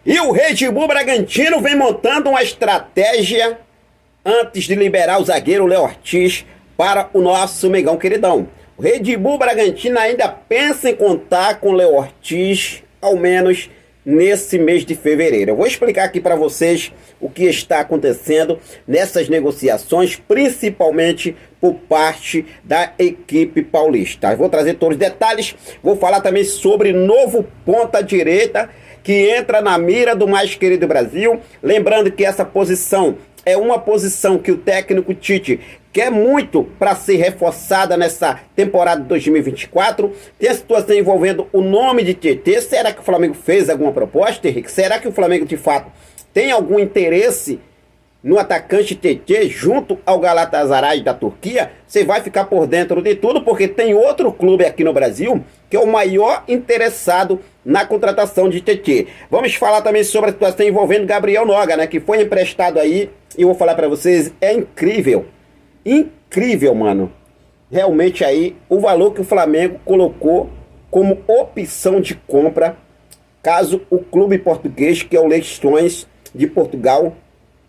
E o Red Bull Bragantino vem montando uma estratégia antes de liberar o zagueiro Léo Ortiz para o nosso Mengão queridão. O Red Bull Bragantino ainda pensa em contar com o Léo Ortiz, ao menos nesse mês de fevereiro. Eu vou explicar aqui para vocês o que está acontecendo nessas negociações, principalmente por parte da equipe paulista. Eu vou trazer todos os detalhes, vou falar também sobre novo ponta-direita que entra na mira do mais querido Brasil. Lembrando que essa posição é uma posição que o técnico Tite quer muito para ser reforçada nessa temporada de 2024. Tem a situação envolvendo o nome de TT. Será que o Flamengo fez alguma proposta, Henrique? Será que o Flamengo de fato tem algum interesse no atacante TT junto ao Galatasaray da Turquia? Você vai ficar por dentro de tudo, porque tem outro clube aqui no Brasil que é o maior interessado na contratação de TT. Vamos falar também sobre a situação envolvendo Gabriel Noga, né, que foi emprestado aí, e eu vou falar para vocês, é incrível. Incrível, mano. Realmente aí, o valor que o Flamengo colocou como opção de compra, caso o clube português, que é o Leixões de Portugal,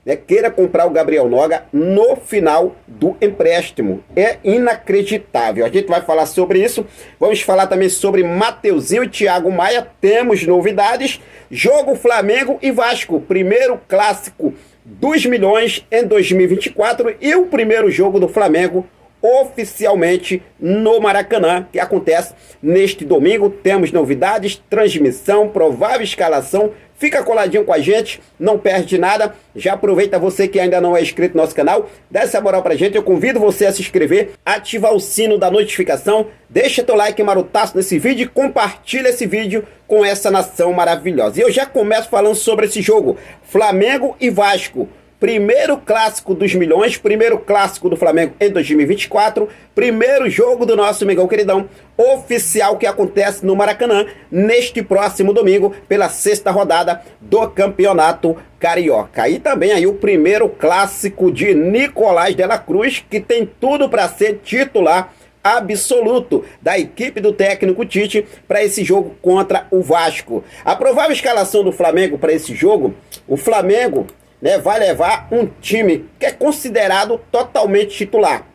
né, queira comprar o Gabriel Noga no final do empréstimo. É inacreditável. A gente vai falar sobre isso. Vamos falar também sobre Mateuzinho e Thiago Maia. Temos novidades. Jogo Flamengo e Vasco. Primeiro clássico dos milhões em 2024 e o primeiro jogo do Flamengo oficialmente no Maracanã, que acontece neste domingo. Temos novidades, transmissão, provável escalação. Fica coladinho com a gente, não perde nada. Já aproveita você que ainda não é inscrito no nosso canal, dá essa moral pra gente. Eu convido você a se inscrever, ativar o sino da notificação, deixa teu like marutaço nesse vídeo e compartilha esse vídeo com essa nação maravilhosa. E eu já começo falando sobre esse jogo, Flamengo e Vasco. Primeiro clássico dos milhões, primeiro clássico do Flamengo em 2024, primeiro jogo do nosso Mengão queridão, oficial, que acontece no Maracanã neste próximo domingo, pela sexta rodada do Campeonato Carioca. E também aí o primeiro clássico de Nicolás de la Cruz, que tem tudo para ser titular absoluto da equipe do técnico Tite para esse jogo contra o Vasco. A provável escalação do Flamengo para esse jogo, o Flamengo, né, vai levar um time que é considerado totalmente titular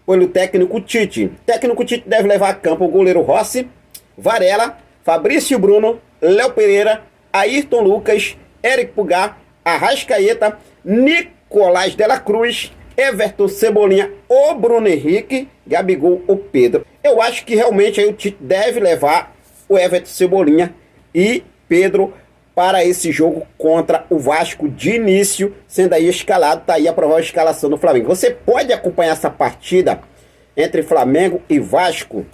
pelo técnico Tite. O técnico Tite deve levar a campo o goleiro Rossi, Varela, Fabrício Bruno, Léo Pereira, Ayrton Lucas, Eric Pulgar, Arrascaeta, Nicolás de la Cruz, Everton Cebolinha, o Bruno Henrique, Gabigol, o Pedro. Eu acho que realmente aí o Tite deve levar o Everton Cebolinha e Pedro para esse jogo contra o Vasco de início, sendo aí escalado, tá aí a provável escalação do Flamengo. Você pode acompanhar essa partida entre Flamengo e Vasco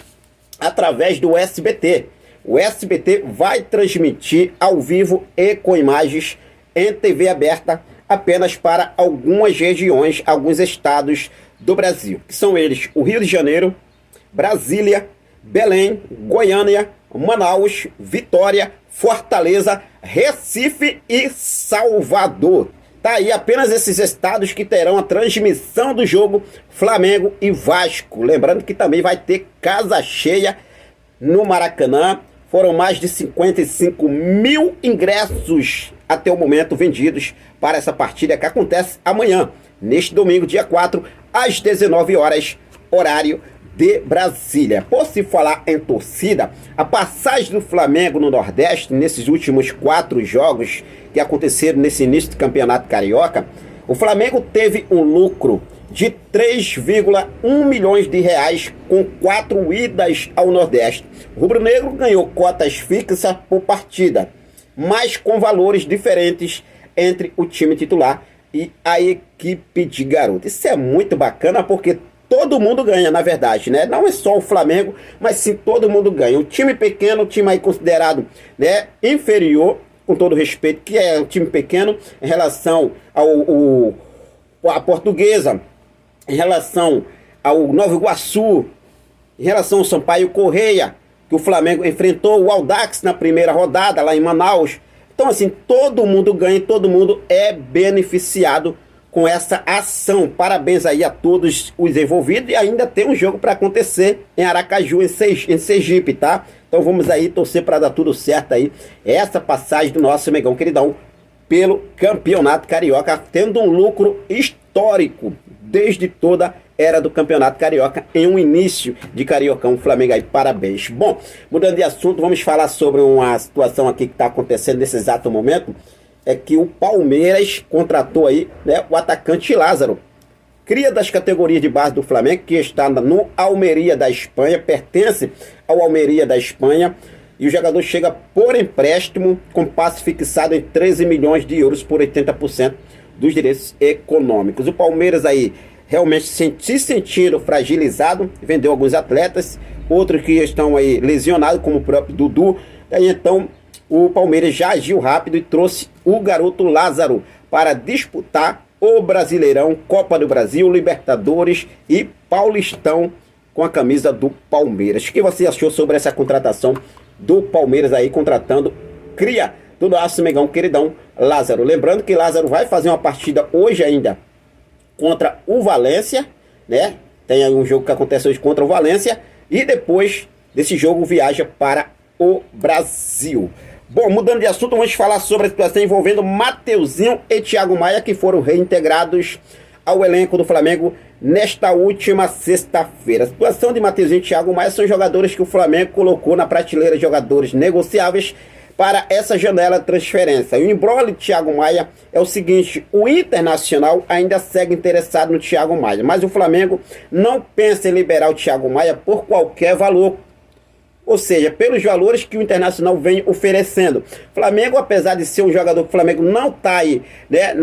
através do SBT. O SBT vai transmitir ao vivo e com imagens em TV aberta apenas para algumas regiões, alguns estados do Brasil, que são eles: o Rio de Janeiro, Brasília, Belém, Goiânia, Manaus, Vitória, Fortaleza, Recife e Salvador. Tá aí apenas esses estados que terão a transmissão do jogo Flamengo e Vasco. Lembrando que também vai ter casa cheia no Maracanã. Foram mais de 55 mil ingressos até o momento vendidos para essa partida que acontece amanhã, neste domingo, dia 4, às 19 horas, horário de Brasília. Por se falar em torcida, a passagem do Flamengo no Nordeste, nesses últimos 4 jogos que aconteceram nesse início do Campeonato Carioca, o Flamengo teve um lucro de 3,1 milhões de reais com 4 idas ao Nordeste. O rubro-negro ganhou cotas fixas por partida, mas com valores diferentes entre o time titular e a equipe de garoto. Isso é muito bacana, porque todo mundo ganha, na verdade, né? Não é só o Flamengo, mas sim todo mundo ganha. O time pequeno, o time aí considerado, né, inferior, com todo respeito, que é um time pequeno em relação à Portuguesa, em relação ao Nova Iguaçu, em relação ao Sampaio Correia, que o Flamengo enfrentou o Audax na primeira rodada lá em Manaus. Então, assim, todo mundo ganha, todo mundo é beneficiado com essa ação. Parabéns aí a todos os envolvidos, e ainda tem um jogo para acontecer em Aracaju, em Sergipe, tá? Então vamos aí torcer para dar tudo certo aí, essa passagem do nosso Mengão Queridão pelo Campeonato Carioca, tendo um lucro histórico desde toda a era do Campeonato Carioca, em um início de Cariocão. Flamengo aí, parabéns. Bom, mudando de assunto, vamos falar sobre uma situação aqui que está acontecendo nesse exato momento. É que o Palmeiras contratou aí, né, o atacante Lázaro, cria das categorias de base do Flamengo, que está no Almeria da Espanha, pertence ao Almeria da Espanha, e o jogador chega por empréstimo, com passe fixado em 13 milhões de euros por 80% dos direitos econômicos. O Palmeiras aí realmente se sentindo fragilizado, vendeu alguns atletas, outros que estão aí lesionados, como o próprio Dudu. Daí então o Palmeiras já agiu rápido e trouxe o garoto Lázaro para disputar o Brasileirão, Copa do Brasil, Libertadores e Paulistão com a camisa do Palmeiras. O que você achou sobre essa contratação do Palmeiras aí, contratando cria do nosso Mengão Queridão Lázaro? Lembrando que Lázaro vai fazer uma partida hoje ainda contra o Valência, né? Tem aí um jogo que acontece hoje contra o Valência, e depois desse jogo viaja para o Brasil. Bom, mudando de assunto, vamos falar sobre a situação envolvendo Mateuzinho e Thiago Maia, que foram reintegrados ao elenco do Flamengo nesta última sexta-feira. A situação de Mateuzinho e Thiago Maia são jogadores que o Flamengo colocou na prateleira de jogadores negociáveis para essa janela de transferência. E o imbróglio de Thiago Maia é o seguinte: o Internacional ainda segue interessado no Thiago Maia, mas o Flamengo não pensa em liberar o Thiago Maia por qualquer valor. Ou seja, pelos valores que o Internacional vem oferecendo. Flamengo, apesar de ser um jogador que o Flamengo não está aí, né,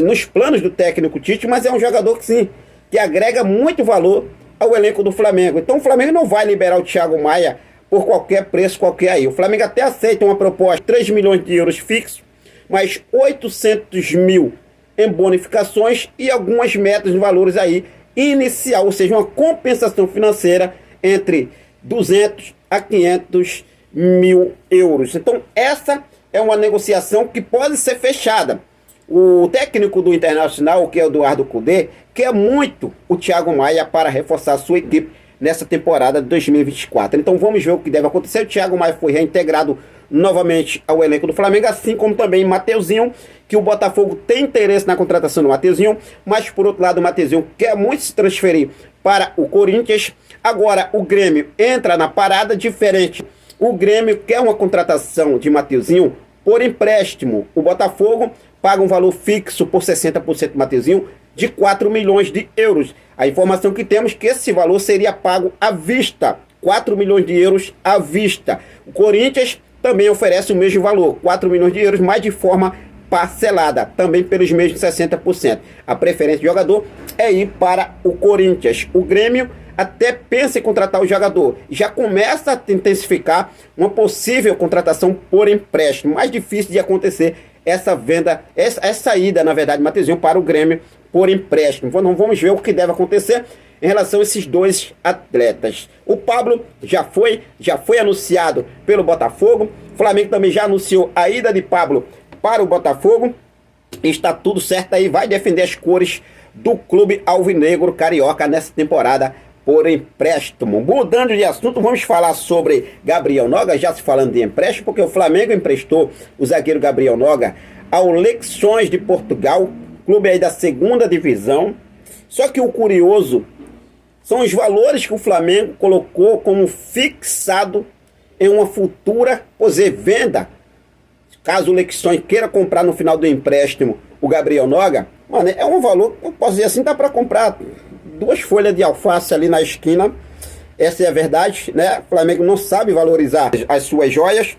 nos planos do técnico Tite, mas é um jogador que sim, que agrega muito valor ao elenco do Flamengo. Então o Flamengo não vai liberar o Thiago Maia por qualquer preço, qualquer aí. O Flamengo até aceita uma proposta de 3 milhões de euros fixos, mas 800 mil em bonificações e algumas metas de valores aí inicial, ou seja, uma compensação financeira entre 200 a 500 mil euros. Então essa é uma negociação que pode ser fechada. O técnico do Internacional, que é o Eduardo Cudê, quer muito o Thiago Maia para reforçar a sua equipe nessa temporada de 2024. Então vamos ver o que deve acontecer. O Thiago Maia foi reintegrado novamente ao elenco do Flamengo, assim como também Mateuzinho, que o Botafogo tem interesse na contratação do Mateuzinho, mas por outro lado o Mateuzinho quer muito se transferir para o Corinthians. Agora o Grêmio entra na parada diferente. O Grêmio quer uma contratação de Mateuzinho por empréstimo. O Botafogo paga um valor fixo por 60% do Mateuzinho de 4 milhões de euros. A informação que temos é que esse valor seria pago à vista. 4 milhões de euros à vista. O Corinthians também oferece o mesmo valor, 4 milhões de euros, mas de forma parcelada, também pelos mesmos 60%. A preferência do jogador é ir para o Corinthians. O Grêmio até pensa em contratar o jogador, já começa a intensificar uma possível contratação por empréstimo. Mais difícil de acontecer essa venda, essa ida, na verdade, Mateuzinho para o Grêmio por empréstimo. Então vamos ver o que deve acontecer em relação a esses dois atletas. O Pablo já foi anunciado pelo Botafogo. O Flamengo também já anunciou a ida de Pablo para o Botafogo. Está tudo certo aí, vai defender as cores do clube alvinegro carioca nessa temporada por empréstimo. Mudando de assunto, vamos falar sobre Gabriel Noga, já se falando de empréstimo, porque o Flamengo emprestou o zagueiro Gabriel Noga ao Leixões de Portugal, clube aí da segunda divisão. Só que o curioso são os valores que o Flamengo colocou como fixado em uma futura venda. Caso o Leixões queira comprar no final do empréstimo o Gabriel Noga, mano, é um valor, eu posso dizer assim, dá para comprar 2 folhas de alface ali na esquina. Essa é a verdade, né? O Flamengo não sabe valorizar as suas joias.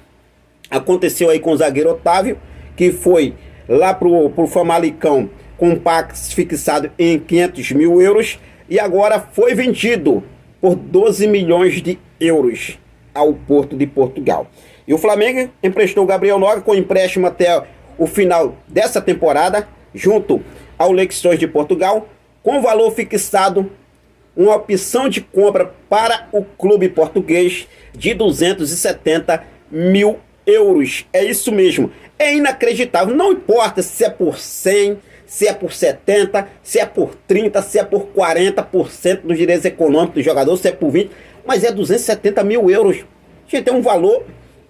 Aconteceu aí com o zagueiro Otávio, que foi lá pro Famalicão com um passe fixado em 500 mil euros e agora foi vendido por 12 milhões de euros ao Porto de Portugal. E o Flamengo emprestou o Gabriel Noga com empréstimo até o final dessa temporada, junto ao Leixões de Portugal, com valor fixado, uma opção de compra para o clube português de 270 mil euros. É isso mesmo. É inacreditável. Não importa se é por 100, se é por 70, se é por 30, se é por 40% dos direitos econômicos do jogador, se é por 20, mas é 270 mil euros. Gente, é um valor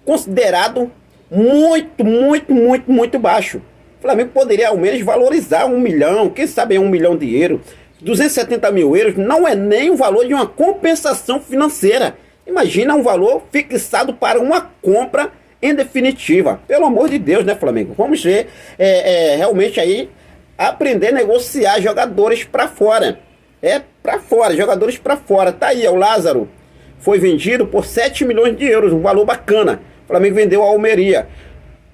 considerado muito baixo. O Flamengo poderia ao menos valorizar 1 milhão, quem sabe 1 milhão de euros. 270 mil euros não é nem o valor de uma compensação financeira. Imagina um valor fixado para uma compra em definitiva. Pelo amor de Deus, né, Flamengo? Vamos ver realmente aí aprender a negociar jogadores para fora. Para fora, jogadores para fora. Tá aí, o Lázaro foi vendido por 7 milhões de euros, um valor bacana. O Flamengo vendeu a Almeria.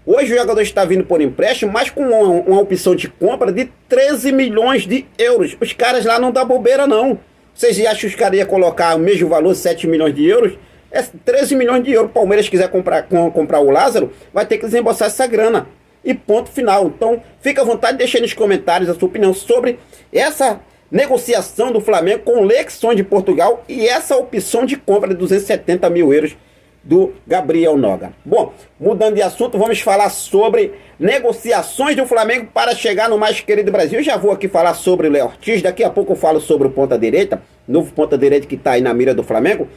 Hoje o jogador está vindo por empréstimo, mas com uma opção de compra de 13 milhões de euros. Os caras lá não dá bobeira, não. Vocês acham que os caras iam colocar o mesmo valor, 7 milhões de euros? É 13 milhões de euros. O Palmeiras quiser comprar o Lázaro, vai ter que desembolsar essa grana. E ponto final. Então, fica à vontade de deixar nos comentários a sua opinião sobre essa negociação do Flamengo com o Leção de Portugal e essa opção de compra de 270 mil euros do Gabriel Noga. Bom, mudando de assunto, vamos falar sobre negociações do Flamengo para chegar no mais querido Brasil. Eu já vou aqui falar sobre o Léo Ortiz, daqui a pouco eu falo sobre o ponta-direita, novo ponta-direita que está aí na mira do Flamengo.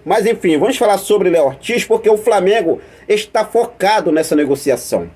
Mas enfim, vamos falar sobre o Léo Ortiz porque o Flamengo está focado nessa negociação.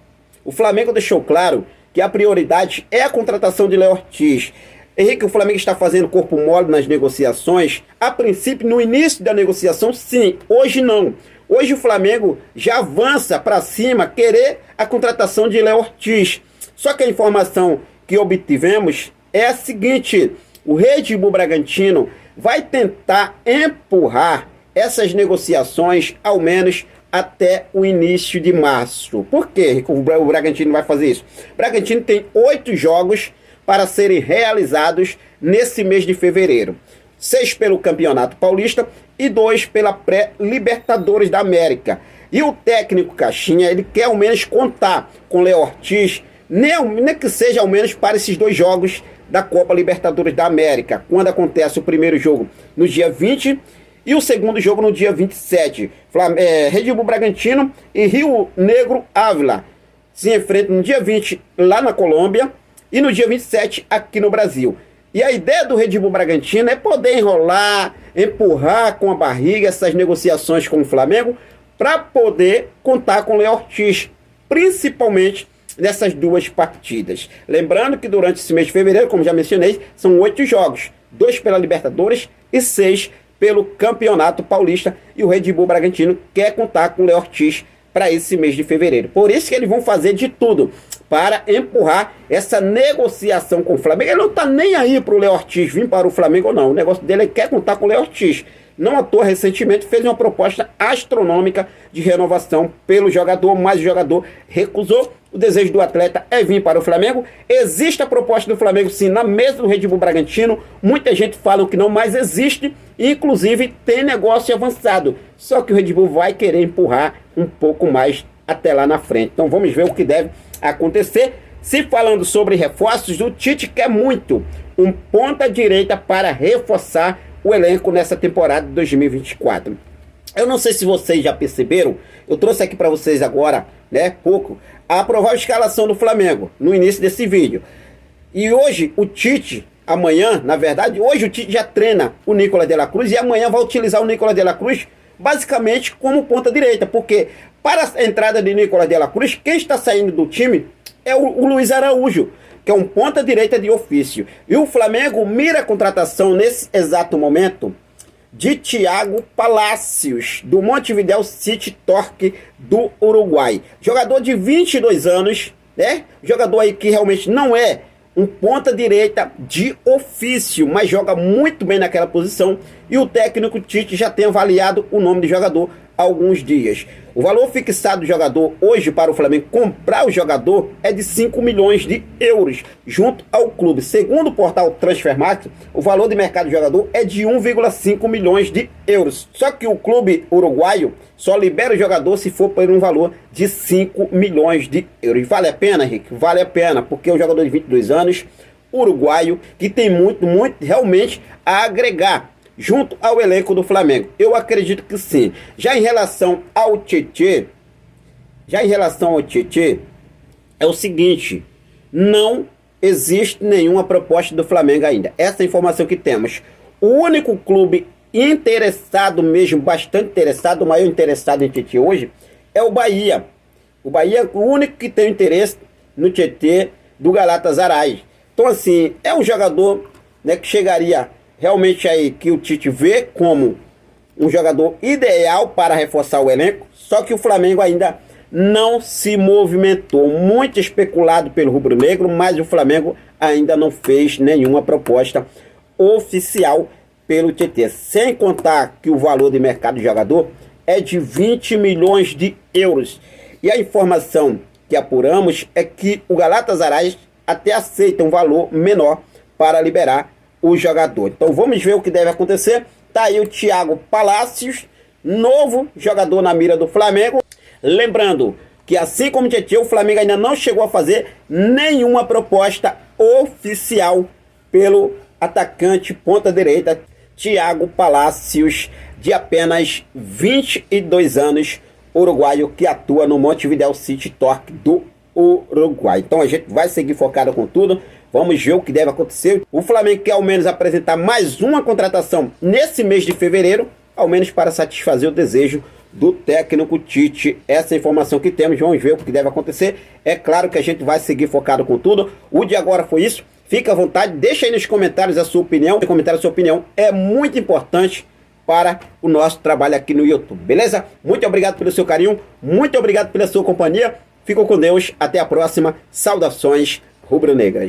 O Flamengo deixou claro que a prioridade é a contratação de Léo Ortiz. Henrique, o Flamengo está fazendo corpo mole nas negociações. A princípio, no início da negociação, sim. Hoje não. Hoje o Flamengo já avança para cima, querer a contratação de Léo Ortiz. Só que a informação que obtivemos é a seguinte: o Red Bull Bragantino vai tentar empurrar essas negociações, ao menos até o início de março. Por que o Bragantino vai fazer isso? O Bragantino tem 8 jogos para serem realizados nesse mês de fevereiro. 6 pelo Campeonato Paulista e 2 pela pré-Libertadores da América. E o técnico Caixinha, ele quer ao menos contar com Léo Ortiz, nem que seja ao menos para esses 2 jogos da Copa Libertadores da América, quando acontece o primeiro jogo no dia 20 e o segundo jogo no dia 27. Red Bull Bragantino e Rio Negro Ávila se enfrentam no dia 20 lá na Colômbia e no dia 27 aqui no Brasil. E a ideia do Red Bull Bragantino é poder enrolar, empurrar com a barriga essas negociações com o Flamengo para poder contar com o Léo Ortiz, principalmente nessas 2 partidas. Lembrando que durante esse mês de fevereiro, como já mencionei, são 8 jogos, 2 pela Libertadores e 6 pelo Campeonato Paulista, e o Red Bull Bragantino quer contar com o Léo Ortiz para esse mês de fevereiro. Por isso que eles vão fazer de tudo para empurrar essa negociação com o Flamengo. Ele não está nem aí para o Léo Ortiz vir para o Flamengo ou não. O negócio dele é que quer contar com o Léo Ortiz. Não à toa, recentemente fez uma proposta astronômica de renovação pelo jogador, mas o jogador recusou. O desejo do atleta é vir para o Flamengo. Existe a proposta do Flamengo, sim, na mesa do Red Bull Bragantino. Muita gente fala que não, mas existe. Inclusive, tem negócio avançado. Só que o Red Bull vai querer empurrar um pouco mais até lá na frente. Então vamos ver o que deve acontecer. Se falando sobre reforços, o Tite quer muito um ponta-direita para reforçar o elenco nessa temporada de 2024. Eu não sei se vocês já perceberam, eu trouxe aqui para vocês agora, a provável escalação do Flamengo no início desse vídeo. E hoje o Tite, hoje o Tite já treina o Nicolás de la Cruz e amanhã vai utilizar o Nicolás de la Cruz basicamente como ponta-direita, porque para a entrada de Nicolás de la Cruz, quem está saindo do time é o Luiz Araújo, que é um ponta-direita de ofício. E o Flamengo mira a contratação nesse exato momento de Thiago Palacios, do Montevideo City Torque do Uruguai. Jogador de 22 anos, jogador aí que realmente não é um ponta-direita de ofício, mas joga muito bem naquela posição. E o técnico Tite já tem avaliado o nome do jogador há alguns dias. O valor fixado do jogador hoje para o Flamengo comprar o jogador é de 5 milhões de euros junto ao clube. Segundo o portal Transfermarkt, o valor de mercado do jogador é de 1,5 milhões de euros. Só que o clube uruguaio só libera o jogador se for por um valor de 5 milhões de euros. Vale a pena, Henrique? Vale a pena, porque é um jogador de 22 anos, uruguaio, que tem muito realmente a agregar junto ao elenco do Flamengo. Eu acredito que sim. Já em relação ao Tietê, Já em relação ao Tietê, é o seguinte, não existe nenhuma proposta do Flamengo ainda. Essa é a informação que temos. O único clube interessado mesmo, bastante interessado, o maior interessado em Tietê hoje, é o Bahia. O Bahia é o único que tem interesse no Tietê do Galatasaray. Então assim, é um jogador, né, que chegaria realmente aí, que o Tite vê como um jogador ideal para reforçar o elenco, só que o Flamengo ainda não se movimentou. Muito especulado pelo rubro-negro, mas o Flamengo ainda não fez nenhuma proposta oficial pelo Tietê. Sem contar que o valor de mercado do jogador é de 20 milhões de euros. E a informação que apuramos é que o Galatasaray até aceita um valor menor para liberar o jogador. Então vamos ver o que deve acontecer. Tá aí o Thiago Palácios, novo jogador na mira do Flamengo. Lembrando que assim como o Tietê, o Flamengo ainda não chegou a fazer nenhuma proposta oficial pelo atacante ponta direita Thiago Palácios, de apenas 22 anos, uruguaio, que atua no Montevideo City Torque do Uruguai. Então a gente vai seguir focado com tudo. Vamos ver o que deve acontecer. O Flamengo quer ao menos apresentar mais uma contratação nesse mês de fevereiro, ao menos para satisfazer o desejo do técnico Tite. Essa é a informação que temos. Vamos ver o que deve acontecer. É claro que a gente vai seguir focado com tudo. O de agora foi isso. Fica à vontade, deixa aí nos comentários a sua opinião. A sua opinião é muito importante para o nosso trabalho aqui no YouTube, beleza? Muito obrigado pelo seu carinho, muito obrigado pela sua companhia. Fico com Deus, até a próxima. Saudações rubro-negras.